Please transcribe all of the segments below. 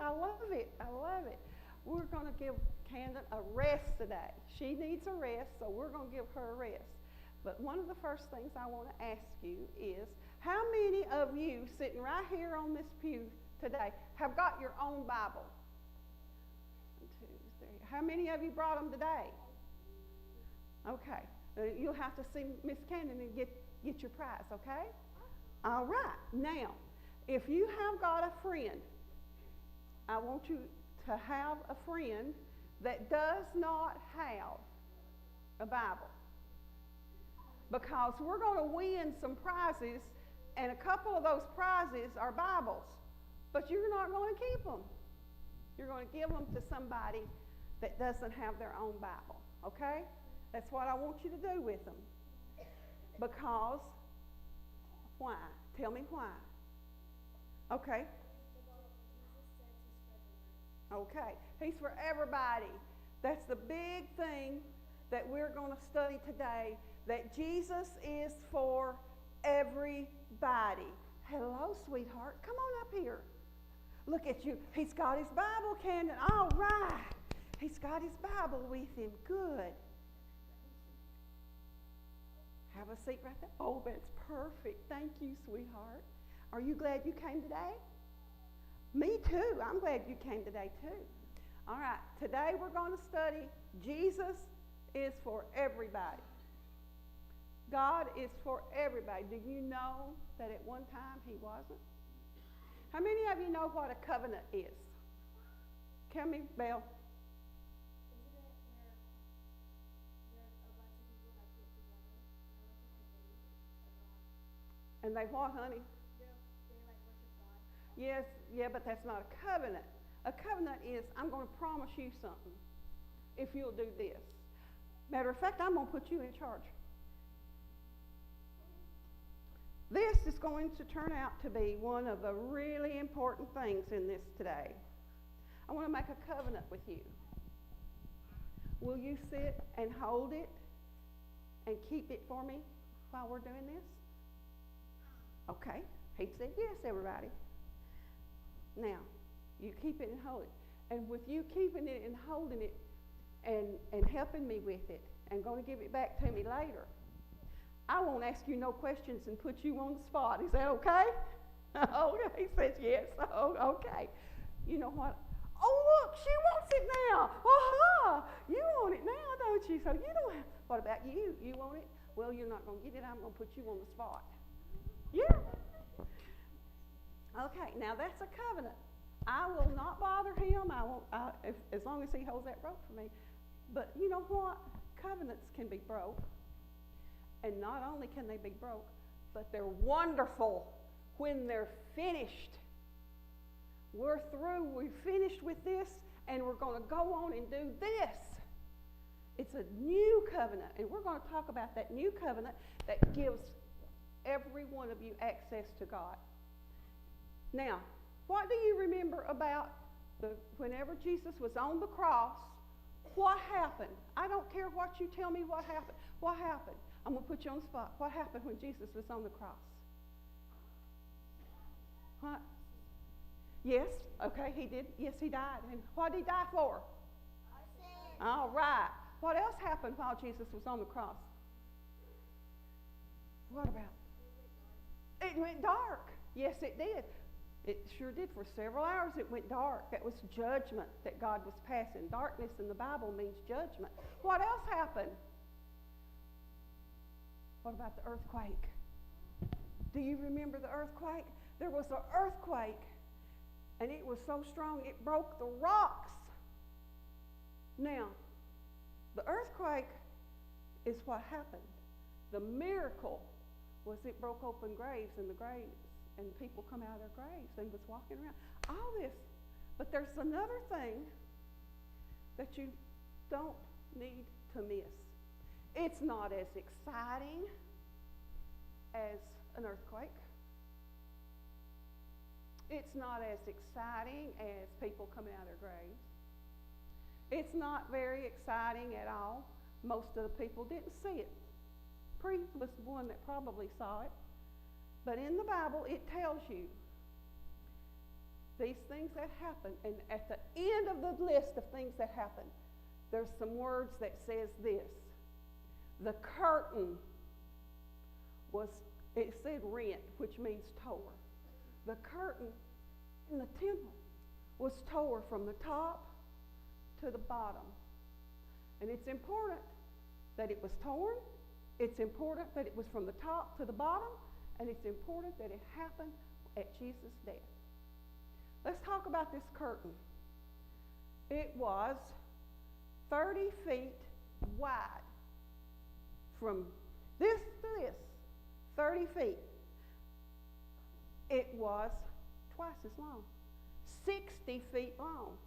I love it. I love it. We're going to give Camden a rest today. She needs a rest, so we're going to give her a rest. But one of the first things I want to ask you is, how many of you sitting right here on this pew today have got your own Bible? 1, 2, 3. How many of you brought them today? Okay. You'll have to see Miss Camden and get your prize, okay? All right. Now, if you have got a friend, I want you to have a friend that does not have a Bible. Because we're going to win some prizes, and a couple of those prizes are Bibles. But you're not going to keep them. You're going to give them to somebody that doesn't have their own Bible, okay? That's what I want you to do with them. Because, why? Tell me why. Okay. Okay. He's for everybody. That's the big thing that we're going to study today, that Jesus is for everybody. Hello, sweetheart. Come on up here. Look at you. He's got his Bible, Camden. All right. He's got his Bible with him. Good. Have a seat right there. Oh, that's perfect. Thank you, sweetheart. Are you glad you came today? Me too. I'm glad you came today too. All right. Today we're going to study Jesus is for everybody. God is for everybody. Do you know that at one time he wasn't? How many of you know what a covenant is? Tell me, Belle. And they what, honey? They like worship God. Yes, yeah, but that's not a covenant. A covenant is, I'm going to promise you something if you'll do this. Matter of fact, I'm going to put you in charge. This is going to turn out to be one of the really important things in this today. I want to make a covenant with you. Will you sit and hold it and keep it for me while we're doing this? Okay. He said yes, everybody. Now, you keep it and hold it. And with you keeping it and holding it and helping me with it and going to give it back to me later, I won't ask you no questions and put you on the spot. Is that okay? Okay, he says yes. Oh, okay. You know what? Oh, look, she wants it now. Aha! You want it now, don't you? So you don't have, what about you? You want it? Well, you're not going to get it. I'm going to put you on the spot. Yeah. Okay, now that's a covenant. I will not bother him. I won't, as long as he holds that rope for me. But you know what? Covenants can be broke. And not only can they be broke, but they're wonderful when they're finished. We're through. We're finished with this, and we're going to go on and do this. It's a new covenant, and we're going to talk about that new covenant that gives every one of you access to God. Now, what do you remember about whenever Jesus was on the cross? What happened? I don't care what you tell me what happened. What happened? I'm going to put you on the spot. What happened when Jesus was on the cross? What? Yes, okay, he did. Yes, he died. And what did he die for? All right. What else happened while Jesus was on the cross? What about? It went dark. Yes, it did. It sure did. For several hours it went dark. That was judgment that God was passing. Darkness in the Bible means judgment. What else happened? What about the earthquake? Do you remember the earthquake? There was an earthquake, and it was so strong it broke the rocks. Now, the earthquake is what happened. The miracle was it broke open graves, and people come out of their graves and was walking around. All this. But there's another thing that you don't need to miss. It's not as exciting as an earthquake. It's not as exciting as people coming out of their graves. It's not very exciting at all. Most of the people didn't see it. Priest was the one that probably saw it. But in the Bible, it tells you these things that happen, and at the end of the list of things that happen, there's some words that says this. The curtain was, it said rent, which means tore. The curtain in the temple was tore from the top to the bottom. And it's important that it was torn. It's important that it was from the top to the bottom. And it's important that it happened at Jesus' death. Let's talk about this curtain. It was 30 feet wide. From this to this, 30 feet. It was twice as long, 60 feet long.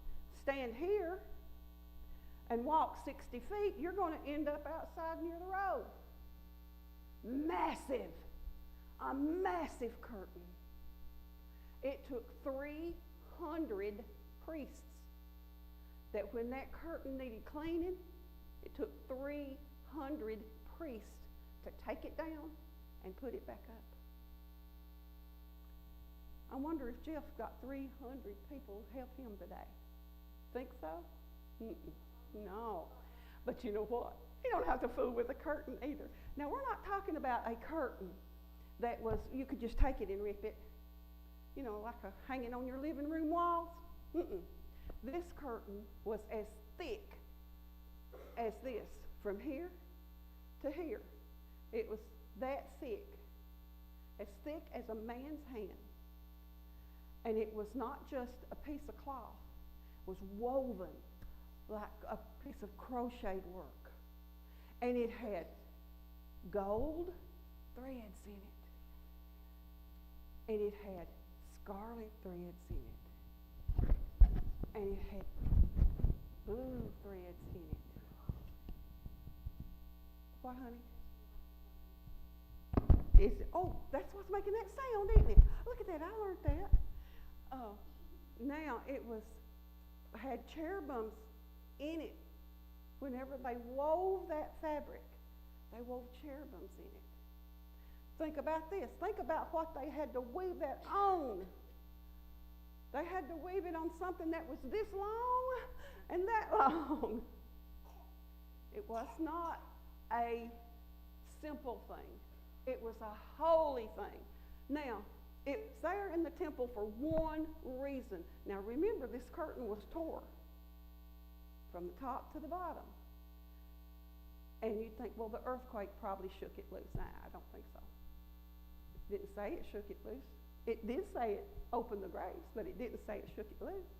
Stand here and walk 60 feet, you're going to end up outside near the road. Massive, a massive curtain. It took 300 priests that when that curtain needed cleaning, it took 300 priests to take it down and put it back up. I wonder if Jeff got 300 people help him today. Think so? No. But you know what? You don't have to fool with a curtain either. Now, we're not talking about a curtain that was, you could just take it and rip it, you know, like hanging on your living room walls. This curtain was as thick as this, from here to here. It was that thick as a man's hand. And it was not just a piece of cloth. It was woven like a piece of crocheted work. And it had gold threads in it. And it had scarlet threads in it. And it had blue threads in it. What, honey? Oh, that's what's making that sound, isn't it? Look at that, I learned that. Now it had cherubims in it. Whenever they wove that fabric, they wove cherubims in it. Think about this. Think about what they had to weave that on. They had to weave it on something that was this long and that long. It was not a simple thing. It was a holy thing. Now, it's there in the temple for one reason. Now, remember, this curtain was tore from the top to the bottom. And you'd think, well, the earthquake probably shook it loose. Nah, I don't think so. It didn't say it shook it loose. It did say it opened the graves, but it didn't say it shook it loose.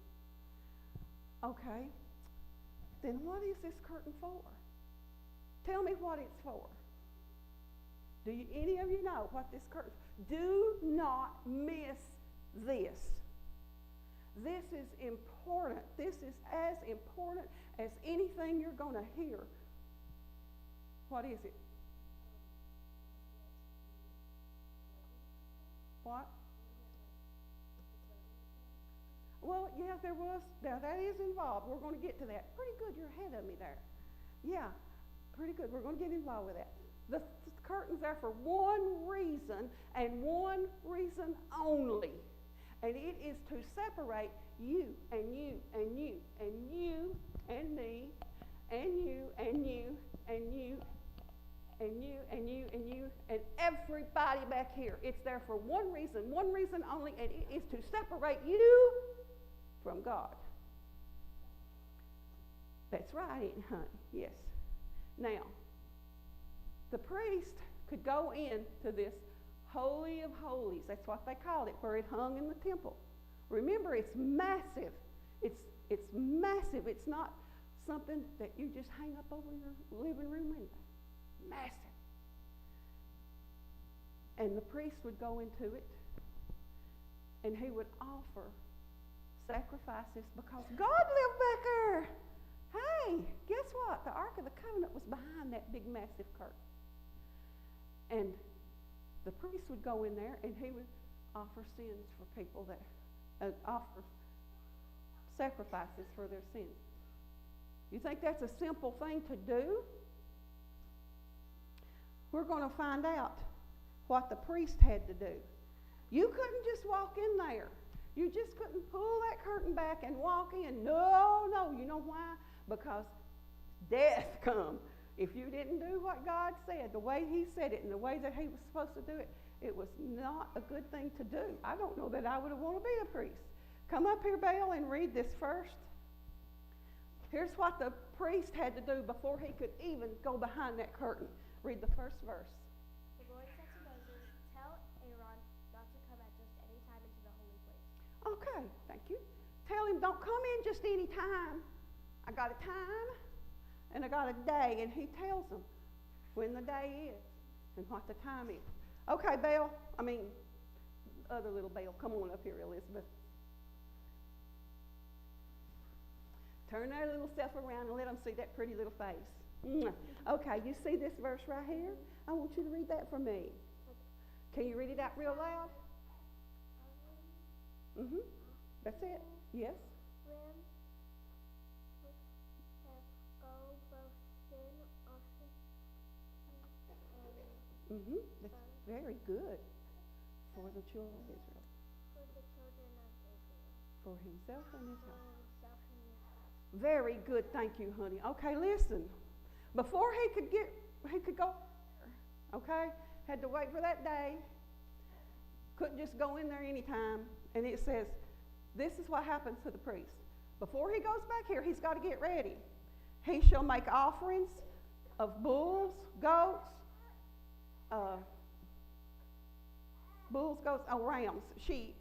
Okay. Then what is this curtain for? Tell me what it's for. Do any of you know what this curtain is? Do not miss this. This is important. This is as important as anything you're going to hear. What is it? What? Well, yeah, there was. Now, that is involved. We're going to get to that. Pretty good. You're ahead of me there. Yeah, pretty good. We're going to get involved with that. The curtain's there for one reason and one reason only. And it is to separate you and you and you and you and me and you and you and you and you and you and you and everybody back here. It's there for one reason only, and it is to separate you from God. That's right, ain't it, honey? Yes. Now, the priest could go into this Holy of Holies. That's what they called it, where it hung in the temple. Remember, it's massive. It's massive. It's not something that you just hang up over your living room window. Massive. And the priest would go into it, and he would offer sacrifices because God lived back there. Hey, guess what? The Ark of the Covenant was behind that big, massive curtain. And the priest would go in there, and he would offer sins for people that offer sacrifices for their sins. You think that's a simple thing to do? We're going to find out what the priest had to do. You couldn't just walk in there. You just couldn't pull that curtain back and walk in. No, no. You know why? Because death come. If you didn't do what God said, the way he said it and the way that he was supposed to do it, it was not a good thing to do. I don't know that I would have wanted to be a priest. Come up here, Belle, and read this first. Here's what the priest had to do before he could even go behind that curtain. Read the first verse. The Lord said to Moses, tell Aaron not to come at just any time into the holy place. Okay, thank you. Tell him, don't come in just any time. I got a time and I got a day. And he tells them when the day is and what the time is. Okay, Belle, other little Belle, come on up here, Elizabeth. Turn their little self around and let them see that pretty little face. Okay, you see this verse right here? I want you to read that for me. Can you read it out real loud? That's it. Yes? That's very good for the children of Israel. For himself and his house. Very good, thank you, honey. Okay, listen. Before he could go there, okay, had to wait for that day. Couldn't just go in there anytime. And it says, this is what happens to the priest. Before he goes back here, he's got to get ready. He shall make offerings of bulls, goats, rams, sheep.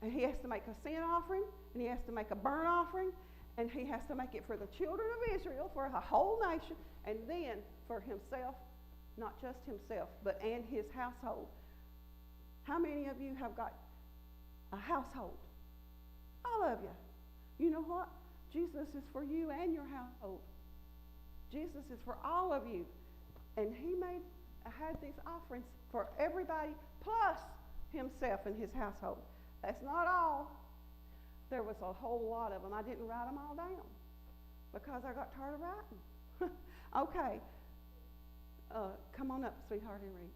And he has to make a sin offering, and he has to make a burnt offering, and he has to make it for the children of Israel, for the whole nation, and then for himself, not just himself, and his household. How many of you have got a household? All of you. You know what? Jesus is for you and your household. Jesus is for all of you. And he had these offerings for everybody, plus himself and his household. That's not all. There was a whole lot of them. I didn't write them all down because I got tired of writing. Okay. Come on up, sweetheart, and read.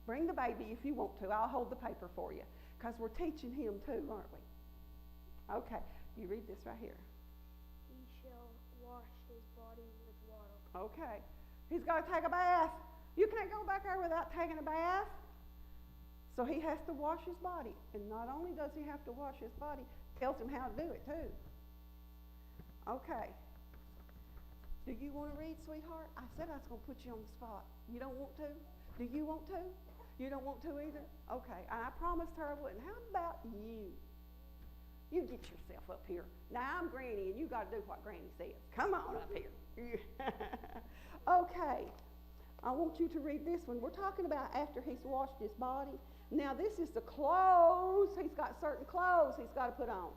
Bring the baby if you want to. I'll hold the paper for you because we're teaching him too, aren't we? Okay. You read this right here. He shall wash his body with water. Okay. He's got to take a bath. You can't go back there without taking a bath. So he has to wash his body. And not only does he have to wash his body, it tells him how to do it too. Okay. Do you want to read, sweetheart? I said I was going to put you on the spot. You don't want to? Do you want to? You don't want to either? Okay. I promised her I wouldn't. How about you? You get yourself up here. Now I'm Granny, and you got to do what Granny says. Come on up here. Okay. I want you to read this one. We're talking about after he's washed his body. Now this is the clothes. He's got certain clothes he's got to put on.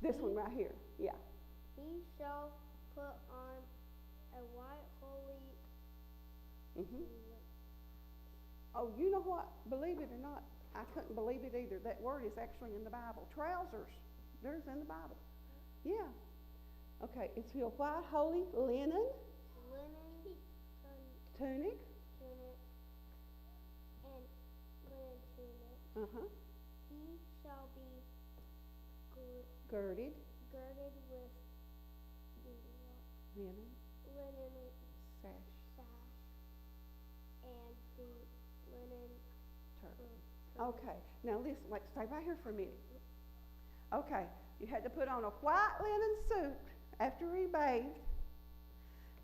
This one right here. Yeah. He shall put on a white holy. Oh, you know what? Believe it or not, I couldn't believe it either. That word is actually in the Bible. Trousers. There's in the Bible. Yeah. Okay. It's your white holy linen. Tunic. And linen tunic. He shall be girded with linen sash and the linen turban. Okay. Now listen. Stay right here for a minute. Okay. You had to put on a white linen suit after he bathed.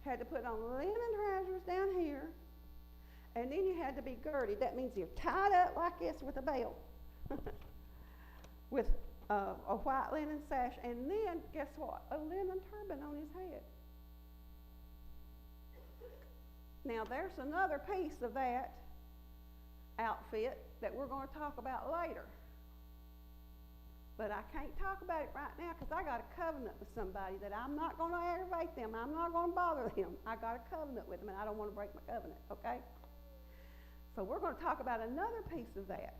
Had to put on linen trousers down here, and then you had to be girded. That means you're tied up like this with a belt, with a white linen sash, and then guess what? A linen turban on his head. Now there's another piece of that outfit that we're going to talk about later. But I can't talk about it right now because I got a covenant with somebody that I'm not going to aggravate them. I'm not going to bother them. I got a covenant with them, and I don't want to break my covenant, okay? So we're going to talk about another piece of that.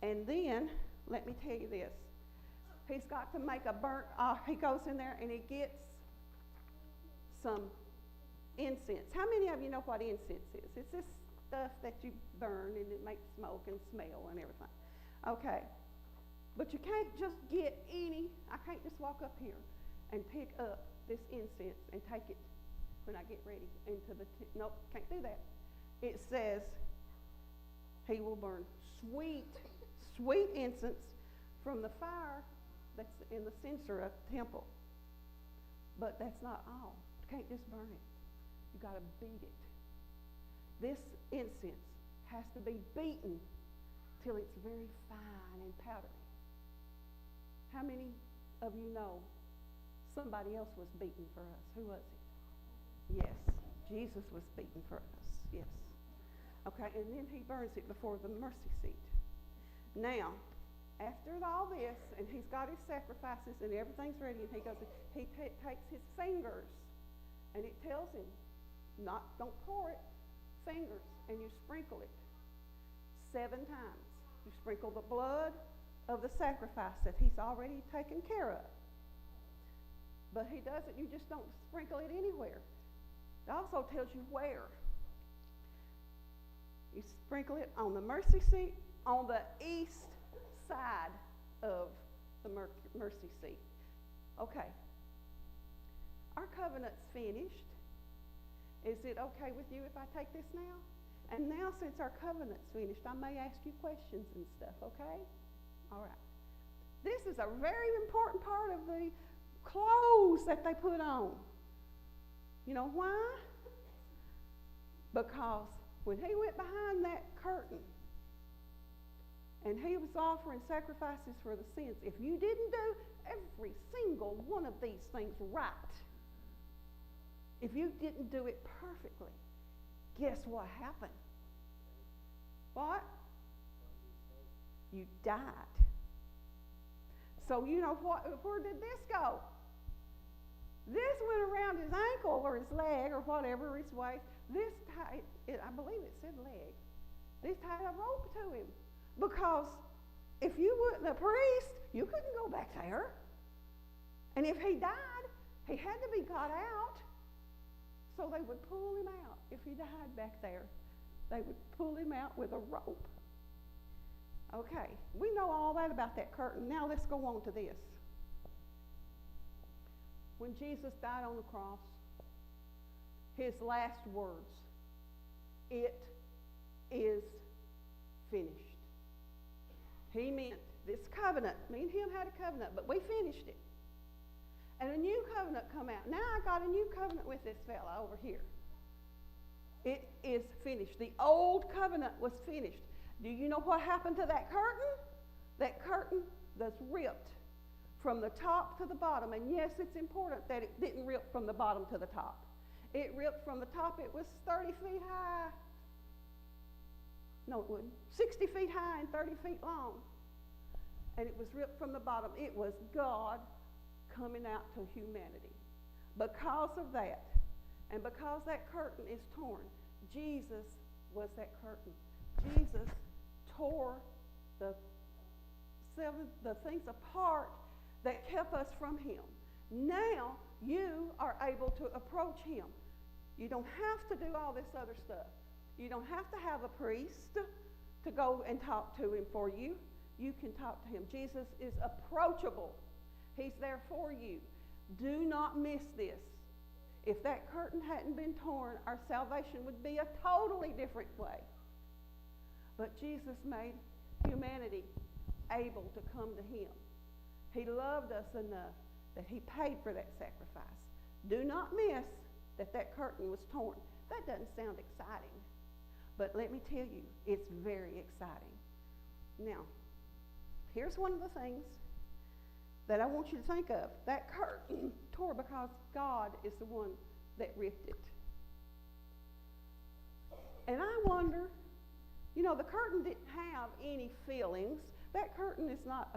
And then, let me tell you this. He's got to make a burnt, he goes in there and he gets some incense. How many of you know what incense is? It's this stuff that you burn and it makes smoke and smell and everything. Okay. But you can't just get I can't just walk up here and pick up this incense and take it when I get ready into nope, can't do that. It says he will burn sweet, sweet incense from the fire that's in the censer of the temple. But that's not all. You can't just burn it. You got to beat it. This incense has to be beaten till it's very fine and powdery. How many of you know somebody else was beaten for us? Who was it? Yes, Jesus was beaten for us. Yes. Okay, and then he burns it before the mercy seat. Now, after all this, and he's got his sacrifices and everything's ready, and he takes his fingers, and it tells him, don't pour it, fingers, and you sprinkle it 7 times. You sprinkle the blood of the sacrifice that he's already taken care of. But he does it, you just don't sprinkle it anywhere. It also tells you where. You sprinkle it on the mercy seat on the east side of the mercy seat. Okay. Our covenant's finished. Is it okay with you if I take this now? And now, since our covenant's finished, I may ask you questions and stuff, okay? All right. This is a very important part of the clothes that they put on. You know why? Because when he went behind that curtain and he was offering sacrifices for the sins, if you didn't do every single one of these things right, if you didn't do it perfectly, guess what happened? What? You died. So you know what? Where did this go? This went around his ankle or his leg or whatever, his waist. This tied, I believe it said leg. This tied a rope to him. Because if you weren't a priest, you couldn't go back there. And if he died, he had to be got out. So they would pull him out. If he died back there, they would pull him out with a rope. Okay, we know all that about that curtain. Now let's go on to this. When Jesus died on the cross, his last words, it is finished. He meant this covenant. Me and him had a covenant, but we finished it. And a new covenant come out. Now I got a new covenant with this fella over here. It is finished. The old covenant was finished. Do you know what happened to that curtain? That curtain was ripped from the top to the bottom. And yes, it's important that it didn't rip from the bottom to the top. It ripped from the top. It was 30 feet high. No, it wouldn't. 60 feet high and 30 feet long. And it was ripped from the bottom. It was God coming out to humanity. Because of that, and because that curtain is torn, Jesus was that curtain. Jesus tore the things apart that kept us from him. Now you are able to approach him. You don't have to do all this other stuff. You don't have to have a priest to go and talk to him for you. You can talk to him. Jesus is approachable. He's there for you. Do not miss this. If that curtain hadn't been torn, our salvation would be a totally different way. But Jesus made humanity able to come to him. He loved us enough that he paid for that sacrifice. Do not miss that that curtain was torn. That doesn't sound exciting. But let me tell you, it's very exciting. Now, here's one of the things that I want you to think of. That curtain tore because God is the one that ripped it. And I wonder, you know, the curtain didn't have any feelings. That curtain is not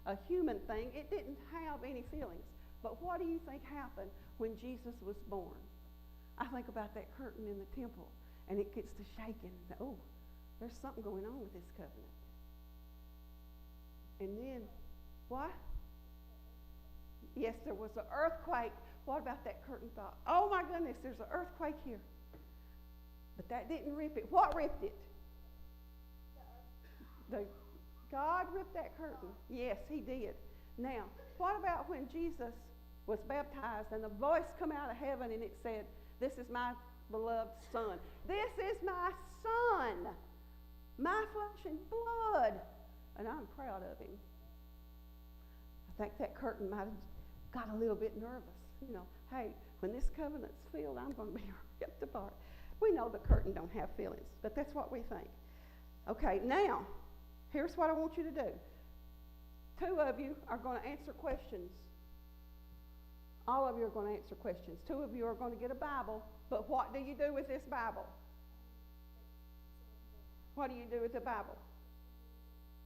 a human thing. It didn't have any feelings. But what do you think happened when Jesus was born? I think about that curtain in the temple, and it gets to shaking. Oh, there's something going on with this covenant. And then, what? Yes, there was an earthquake. What about that curtain thought? Oh my goodness, there's an earthquake here. But that didn't rip it. What ripped it? The God ripped that curtain. Yes, he did. Now, what about when Jesus was baptized and the voice come out of heaven and it said, "This is my beloved son. This is my son, my flesh and blood, and I'm proud of him." I think that curtain might have got a little bit nervous. You know, hey, when this covenant's filled, I'm going to be ripped apart. We know the curtain don't have feelings, but that's what we think. Okay, now, here's what I want you to do. 2 of you are going to answer questions. All of you are going to answer questions. 2 of you are going to get a Bible, but what do you do with this Bible? What do you do with the Bible?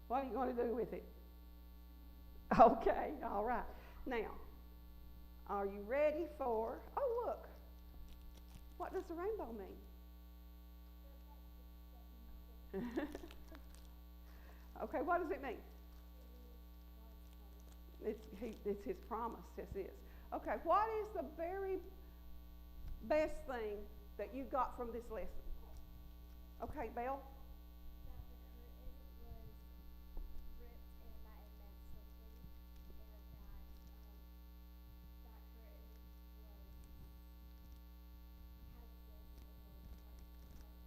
What are you going to do with it? Okay, all right. Now, are you ready for, oh, look. What does the rainbow mean? Okay, what does it mean? It's his promise, this is. Okay, what is the very best thing that you got from this lesson? Okay, Belle?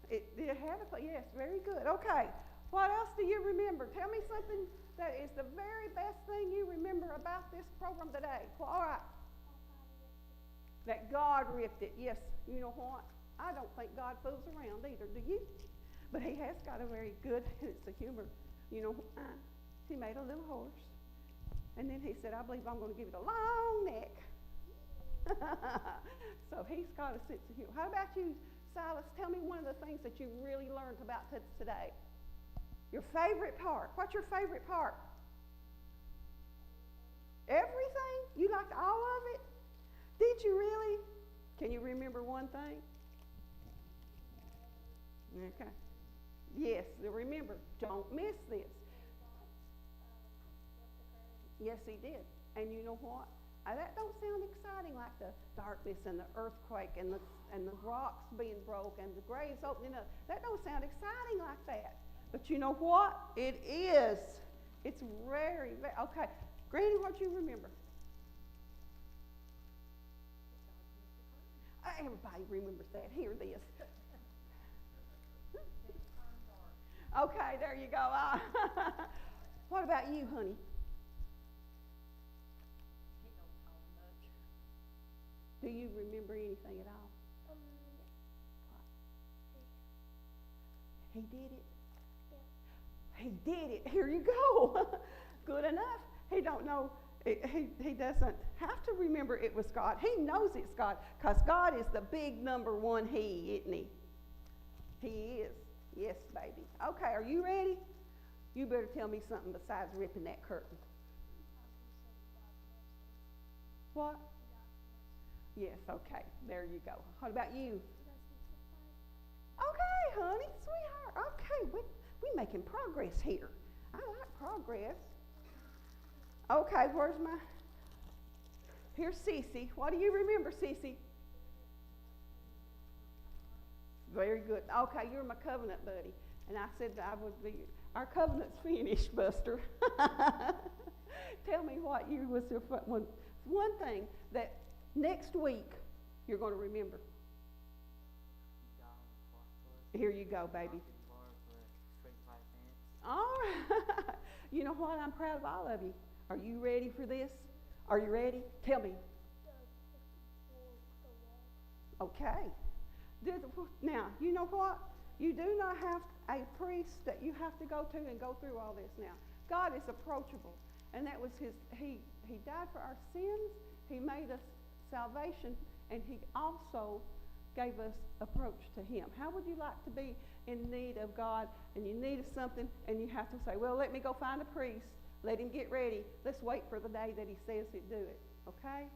It had a, yes, very good. Okay, what else do you remember? Tell me something that is the very best thing you remember about this program today. Well, all right. That God ripped it. Yes, you know what? I don't think God fools around either, do you? But he has got a very good sense of humor. You know, he made a little horse. And then he said, "I believe I'm going to give it a long neck." So he's got a sense of humor. How about you, Silas? Tell me one of the things that you really learned about today. Your favorite part. What's your favorite part? Everything? You liked all of it? Did you really? Can you remember one thing? Okay. Yes, remember, don't miss this. Yes, he did. And you know what? That don't sound exciting, like the darkness and the earthquake and the rocks being broke and the graves opening up. That don't sound exciting like that. But you know what? It is. It's very, very, okay. Granny, what do you remember? Everybody remembers that. Hear this. Okay, there you go. What about you, honey? Do you remember anything at all? He did it? Yeah. He did it. Here you go. Good enough. He don't know. He doesn't have to remember it was God. He knows it's God because God is the big number one he, isn't he? He is. Yes, baby. Okay, are you ready? You better tell me something besides ripping that curtain. What? Yes, okay. There you go. What about you? Okay, honey, sweetheart. Okay, we're making progress here. I like progress. Okay, where's my... Here's Cece. What do you remember, Cece? Very good. Okay, you're my covenant buddy. And I said that I would be... Our covenant's finished, Buster. Tell me what you was your one thing that next week you're going to remember. Here you go, baby. All right. You know what? I'm proud of all of you. Are you ready for this? Are you ready? Tell me. Okay. Now, you know what? You do not have a priest that you have to go to and go through all this now. God is approachable. And that was he died for our sins. He made us salvation. And he also gave us approach to him. How would you like to be in need of God and you need something and you have to say, well, let me go find a priest. Let him get ready. Let's wait for the day that he says he'd do it. Okay?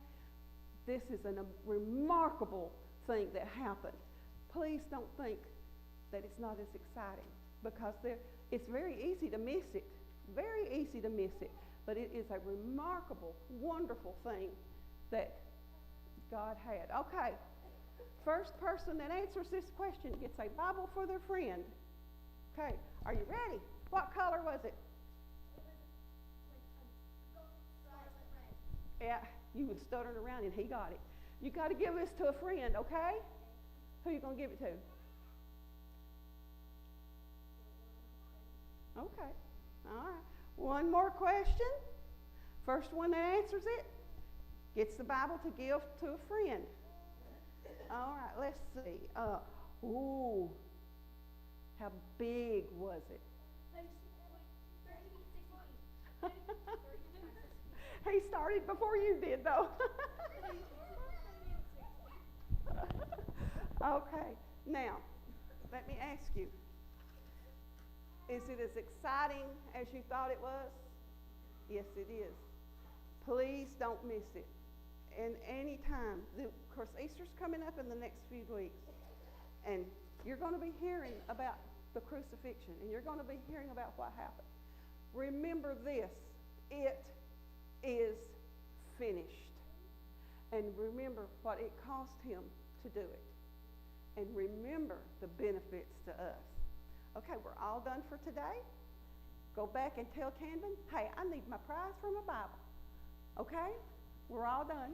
This is a remarkable thing that happened. Please don't think that it's not as exciting because it's very easy to miss it. Very easy to miss it. But it is a remarkable, wonderful thing that God had. Okay. First person that answers this question gets a Bible for their friend. Okay. Are you ready? What color was it? Yeah, you was stuttering around and he got it. You got to give this to a friend, okay? Who you going to give it to? Okay. All right. One more question. First one that answers it gets the Bible to give to a friend. All right, let's see. Ooh, how big was it? He started before you did, though. Okay, now, let me ask you. Is it as exciting as you thought it was? Yes, it is. Please don't miss it. And any time, of course, Easter's coming up in the next few weeks, and you're going to be hearing about the crucifixion, and you're going to be hearing about what happened. Remember this, it is finished. And remember what it cost him to do it. And remember the benefits to us. Okay, we're all done for today. Go back and tell Camden, hey, I need my prize for my Bible. Okay? We're all done.